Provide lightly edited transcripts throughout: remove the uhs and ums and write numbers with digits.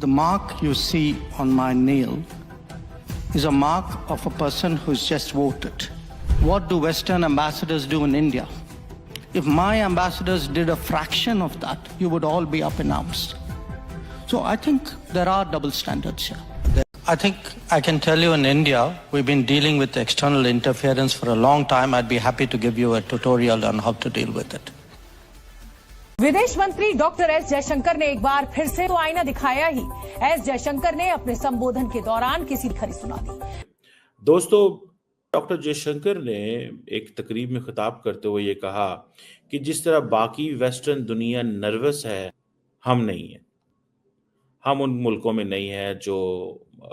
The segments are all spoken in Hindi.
The mark you see on my nail is a mark of a person who's just voted. What do Western ambassadors do in India? If my ambassadors did a fraction of that, you would all be up in arms. So I think there are double standards here. I think I can tell you in India, we've been dealing with external interference for a long time. I'd be happy to give you a tutorial on how to deal with it. विदेश मंत्री डॉक्टर एस जयशंकर ने एक बार फिर से तो आईना दिखाया ही। एस जयशंकर ने अपने संबोधन के दौरान किसी खरी सुना दी। दोस्तों, डॉक्टर जयशंकर ने एक तकरीब में खिताब करते हुए ये कहा कि जिस तरह बाकी वेस्टर्न दुनिया नर्वस है, हम नहीं है। हम उन मुल्कों में नहीं है जो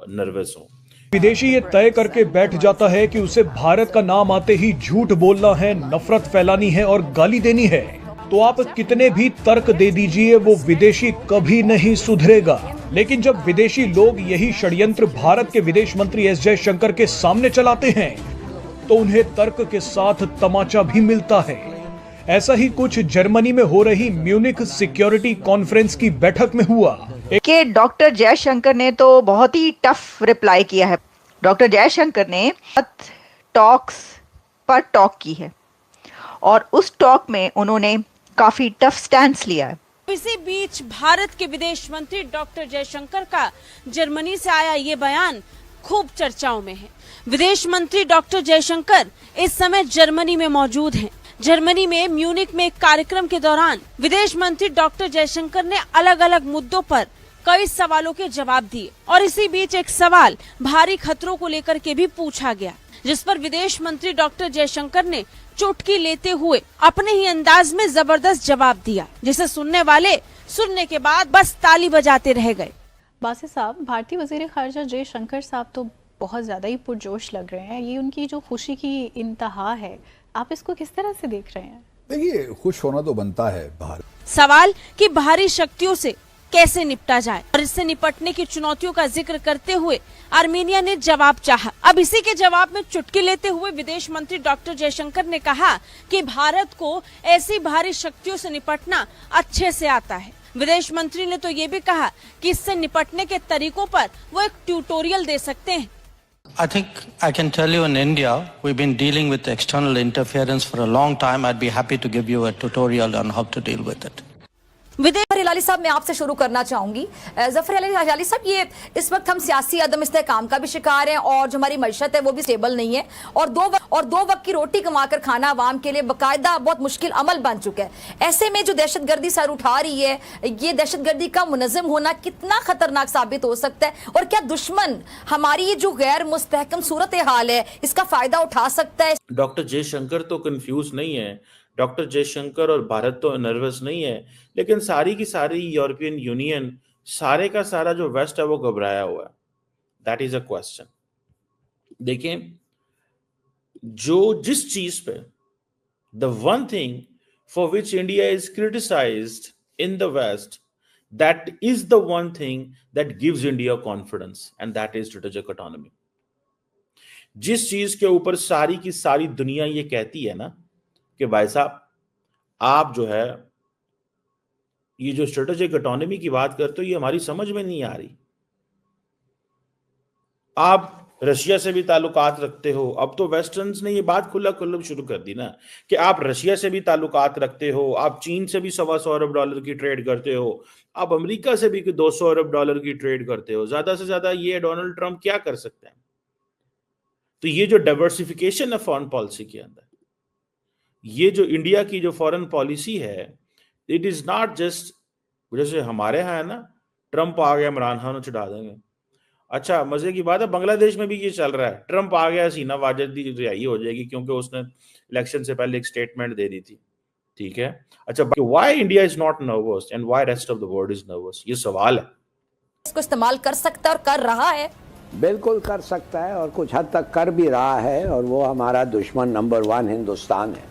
नर्वस हो। विदेशी ये तय करके बैठ जाता है कि उसे भारत का नाम आते ही झूठ बोलना है, नफरत फैलानी है और गाली देनी है, तो आप कितने भी तर्क दे दीजिए, वो विदेशी कभी नहीं सुधरेगा। लेकिन जब विदेशी लोग यही षड्यंत्र भारत के विदेश मंत्री एस जयशंकर के सामने चलाते हैं, तो उन्हें तर्क के साथ तमाचा भी मिलता है। ऐसा ही कुछ जर्मनी में हो रही म्यूनिख सिक्योरिटी कॉन्फ्रेंस की बैठक में हुआ कि डॉक्टर जयशंकर ने तो बहुत ही टफ रिप्लाई किया है। डॉक्टर जयशंकर ने टॉक्स पर टॉक की है और उस टॉक में उन्होंने काफी टफ स्टैंड लिया है। इसी बीच भारत के विदेश मंत्री डॉक्टर जयशंकर का जर्मनी से आया ये बयान खूब चर्चाओं में है। विदेश मंत्री डॉक्टर जयशंकर इस समय जर्मनी में मौजूद हैं। जर्मनी में म्यूनिख में एक कार्यक्रम के दौरान विदेश मंत्री डॉक्टर जयशंकर ने अलग अलग मुद्दों पर कई सवालों के जवाब दिए और इसी बीच एक सवाल भारी खतरों को लेकर के भी पूछा गया, जिस पर विदेश मंत्री डॉक्टर जयशंकर ने चुटकी लेते हुए अपने ही अंदाज में जबरदस्त जवाब दिया, जिसे सुनने वाले सुनने के बाद बस ताली बजाते रह गए। बासित साहब, भारतीय वजीर खारजा जयशंकर साहब तो बहुत ज्यादा ही पुरजोश लग रहे हैं। ये उनकी जो खुशी की इंतहा है, आप इसको किस तरह से देख रहे हैं? देखिए, खुश होना तो बनता है। भारत सवाल कि बाहरी शक्तियों से कैसे निपटा जाए और इससे निपटने की चुनौतियों का जिक्र करते हुए आर्मेनिया ने जवाब चाहा। अब इसी के जवाब में चुटकी लेते हुए विदेश मंत्री डॉक्टर जयशंकर ने कहा कि भारत को ऐसी बाहरी शक्तियों से निपटना अच्छे से आता है। विदेश मंत्री ने तो ये भी कहा कि इससे निपटने के तरीकों पर वो एक ट्यूटोरियल दे सकते हैं। I think I can tell you in India, we've been dealing with external interference for a long time. I'd be happy to give you a tutorial on how to deal with it. Zafar Hilali साहब, मैं आपसे शुरू करना चाहूंगी। जफर हिलाली साहब, ये इस वक्त हम सियासी अदम इस्तेहकाम का भी शिकार हैं और जो हमारी मईशत है वो भी स्टेबल नहीं है और दो वक्त की रोटी कमाकर खाना आवाम के लिए बाकायदा बहुत मुश्किल अमल बन चुका है। ऐसे में जो दहशतगर्दी सर उठा रही है, ये दहशतगर्दी का मुनज़्ज़म होना कितना खतरनाक साबित हो सकता है और क्या दुश्मन हमारी ये जो गैर मुस्तहकम सूरत हाल है इसका फायदा उठा सकता है? डॉक्टर जयशंकर तो कंफ्यूज नहीं है। डॉक्टर जयशंकर और भारत तो नर्वस नहीं है, लेकिन सारी की सारी यूरोपियन यूनियन, सारे का सारा जो वेस्ट है वो घबराया हुआ है। That is a question. देखें, जो जिस चीज पे the one thing for which India is criticised in the West, that is the one thing that gives India confidence and that is strategic autonomy. जिस चीज के ऊपर सारी की सारी दुनिया ये कहती है ना कि भाई साहब, आप जो है ये जो स्ट्रेटेजिक ऑटोनॉमी की बात करते हो, ये हमारी समझ में नहीं आ रही। आप रशिया से भी ताल्लुकात रखते हो। अब तो वेस्टर्न्स ने ये बात खुला शुरू कर दी ना कि आप रशिया से भी ताल्लुकात रखते हो, आप चीन से भी $125 अरब की ट्रेड करते हो, आप अमेरिका से भी $200 अरब की ट्रेड करते हो। ज्यादा से ज्यादा ये डोनाल्ड ट्रंप क्या कर सकते हैं? तो ये जो डाइवर्सिफिकेशन है फॉरेन पॉलिसी के अंदर, ये जो इंडिया की जो फॉरेन पॉलिसी है, इट इज नॉट जस्ट जैसे हमारे यहाँ है ना, ट्रंप आ गया इमरान खान को चढ़ा देंगे। अच्छा, मजे की बात है, बांग्लादेश में भी ये चल रहा है। ट्रंप आ गया, सीना वाजिद की रिहाई हो जाएगी क्योंकि उसने इलेक्शन से पहले एक स्टेटमेंट दे दी थी। ठीक है, अच्छा, why India is not nervous and why rest of the world is nervous, ये सवाल है। इसको इस्तेमाल कर सकता है और कर रहा है। बिल्कुल कर सकता है और कुछ हद तक कर भी रहा है, और वो हमारा दुश्मन नंबर 1 हिंदुस्तान है।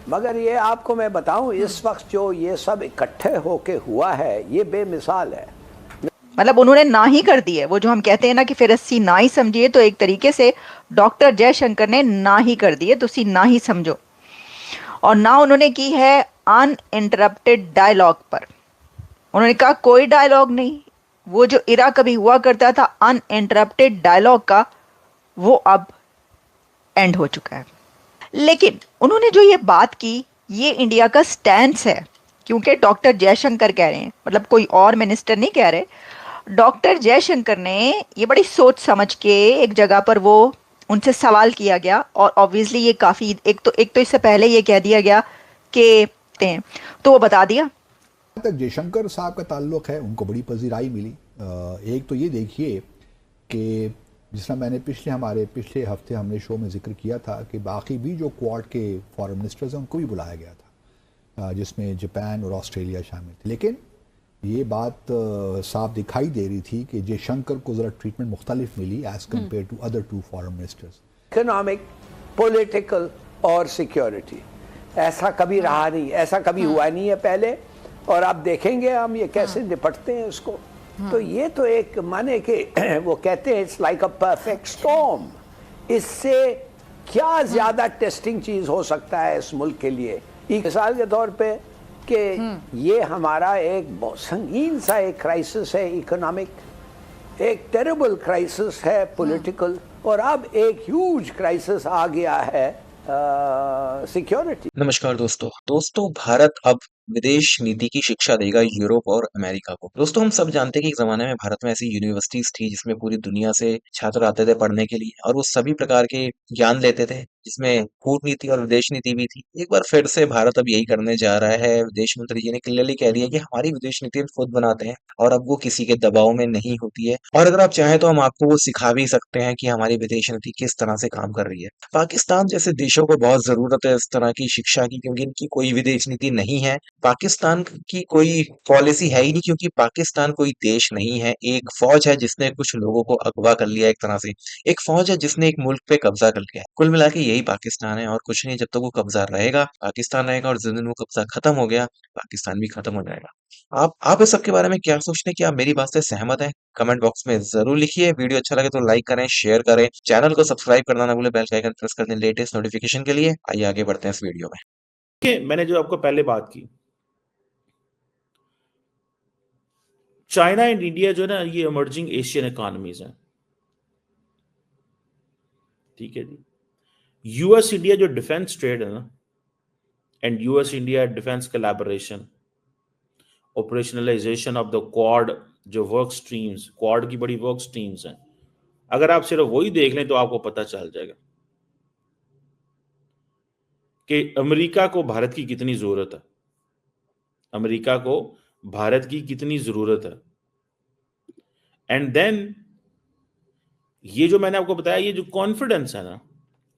मगर ये आपको मैं बताऊं, इस वक्त जो ये सब इकट्ठे होके हुआ है, ये बेमिसाल है। मतलब उन्होंने ना ही कर दी है। वो जो हम कहते हैं ना कि फिरस्ती ना ही समझिए, तो एक तरीके से डॉक्टर जयशंकर ने ना ही कर दी है, तो उसी ना ही समझो। और ना उन्होंने की है अनइंटरप्टेड डायलॉग पर। उन्होंने कहा कोई डायलॉग नहीं, वो जो इरा कभी हुआ करता था अनइंटरप्टेड डायलॉग का, वो अब एंड हो चुका है। लेकिन उन्होंने जो ये बात की, ये इंडिया का स्टैंड है, क्योंकि डॉक्टर जयशंकर कह रहे हैं, मतलब कोई और मिनिस्टर नहीं कह रहे, डॉक्टर जयशंकर ने ये बड़ी सोच समझ के एक जगह पर वो उनसे सवाल किया गया, और ऑब्वियसली ये काफ़ी एक तो इससे पहले ये कह दिया गया कि तो वो बता दिया। तक जयशंकर साहब का ताल्लुक है, उनको बड़ी पजीराई मिली। एक तो ये देखिए कि जिस तरह मैंने पिछले हफ्ते हमने शो में जिक्र किया था कि बाकी भी जो क्वाड के फॉरेन मिनिस्टर्स हैं उनको भी बुलाया गया था, जिसमें जापान और ऑस्ट्रेलिया शामिल थे। लेकिन ये बात साफ दिखाई दे रही थी कि जयशंकर को ज़रा ट्रीटमेंट मुख्तलिफ मिली as compare to other 2 foreign ministers. Economic, political और सिक्योरिटी, ऐसा कभी रहा नहीं, ऐसा कभी हुआ नहीं है पहले, और आप देखेंगे हम ये कैसे निपटते हैं इसको। तो ये तो एक माने कि वो कहते हैं it's like a perfect storm. इससे क्या ज्यादा टेस्टिंग चीज हो सकता है इस मुल्क के लिए, एक मिसाल के तौर पे कि ये हमारा एक बहुत संगीन सा एक क्राइसिस है, इकोनॉमिक, एक टेरिबल क्राइसिस है पॉलिटिकल, और अब एक ह्यूज क्राइसिस आ गया है सिक्योरिटी। नमस्कार दोस्तों, भारत अब विदेश नीति की शिक्षा देगा यूरोप और अमेरिका को। दोस्तों, हम सब जानते हैं कि एक जमाने में भारत में ऐसी यूनिवर्सिटीज थी जिसमें पूरी दुनिया से छात्र आते थे पढ़ने के लिए, और वो सभी प्रकार के ज्ञान लेते थे, जिसमें कूटनीति और विदेश नीति भी थी। एक बार फिर से भारत अब यही करने जा रहा है। विदेश मंत्री जी ने क्लियरली कह दिया कि हमारी विदेश नीति हम खुद बनाते हैं, और अब वो किसी के दबाव में नहीं होती है। और अगर आप चाहें तो हम आपको वो सिखा भी सकते हैं कि हमारी विदेश नीति किस तरह से काम कर रही है। पाकिस्तान जैसे देशों को बहुत जरूरत है इस तरह की शिक्षा की, क्योंकि इनकी कोई विदेश नीति नहीं है। पाकिस्तान की कोई पॉलिसी है ही नहीं, क्योंकि पाकिस्तान कोई देश नहीं है, एक फौज है जिसने कुछ लोगों को अगवा कर लिया, एक तरह से एक फौज है जिसने एक मुल्क पे कब्जा कर लिया है। कुल मिला के यही पाकिस्तान है और कुछ नहीं। जब तक वो कब्जा रहेगा पाकिस्तान रहेगा, और जिस दिन वो कब्जा खत्म हो गया पाकिस्तान भी खत्म हो जाएगा। आप इस सब के बारे में क्या सोचते हैं? क्या आप मेरी बात से सहमत हैं? कमेंट बॉक्स में जरूर लिखिए। वीडियो अच्छा लगे तो लाइक करें, शेयर करें, चैनल को सब्सक्राइब करना ना भूलें, बेल का आइकन प्रेस कर दें लेटेस्ट नोटिफिकेशन के लिए। आइए आगे बढ़ते हैं इस वीडियो में। मैंने जो आपको पहले बात की, चाइना एंड इंडिया जो है ना, ये इमर्जिंग एशियन इकोनॉमीज हैं, ठीक है जी। यूएस इंडिया जो डिफेंस ट्रेड है ना, and US India defence collaboration, operationalisation of the quad, जो वर्क स्ट्रीम्स, क्वाड की बड़ी वर्क स्ट्रीम्स हैं, अगर आप सिर्फ वही देख लें तो आपको पता चल जाएगा कि अमेरिका को भारत की कितनी जरूरत है, अमेरिका को भारत की कितनी जरूरत है। एंड देन ये जो मैंने आपको बताया, ये जो कॉन्फिडेंस है ना,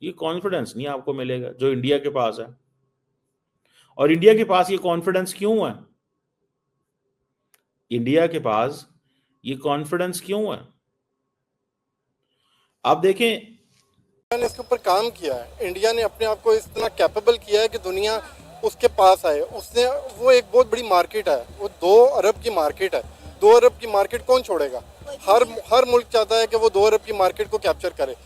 ये कॉन्फिडेंस नहीं आपको मिलेगा जो इंडिया के पास है। और इंडिया के पास ये कॉन्फिडेंस क्यों है? इंडिया के पास ये कॉन्फिडेंस क्यों है? आप देखें, ने इसके ऊपर काम किया है, इंडिया ने अपने आप को इतना कैपेबल किया है कि दुनिया उसके पास आए। उसने वो एक बहुत बड़ी मार्केट है, वो 2 अरब की मार्केट है। 2 अरब की मार्केट कौन छोड़ेगा? हर मुल्क चाहता है कि वो 2 अरब की मार्केट को कैप्चर करे।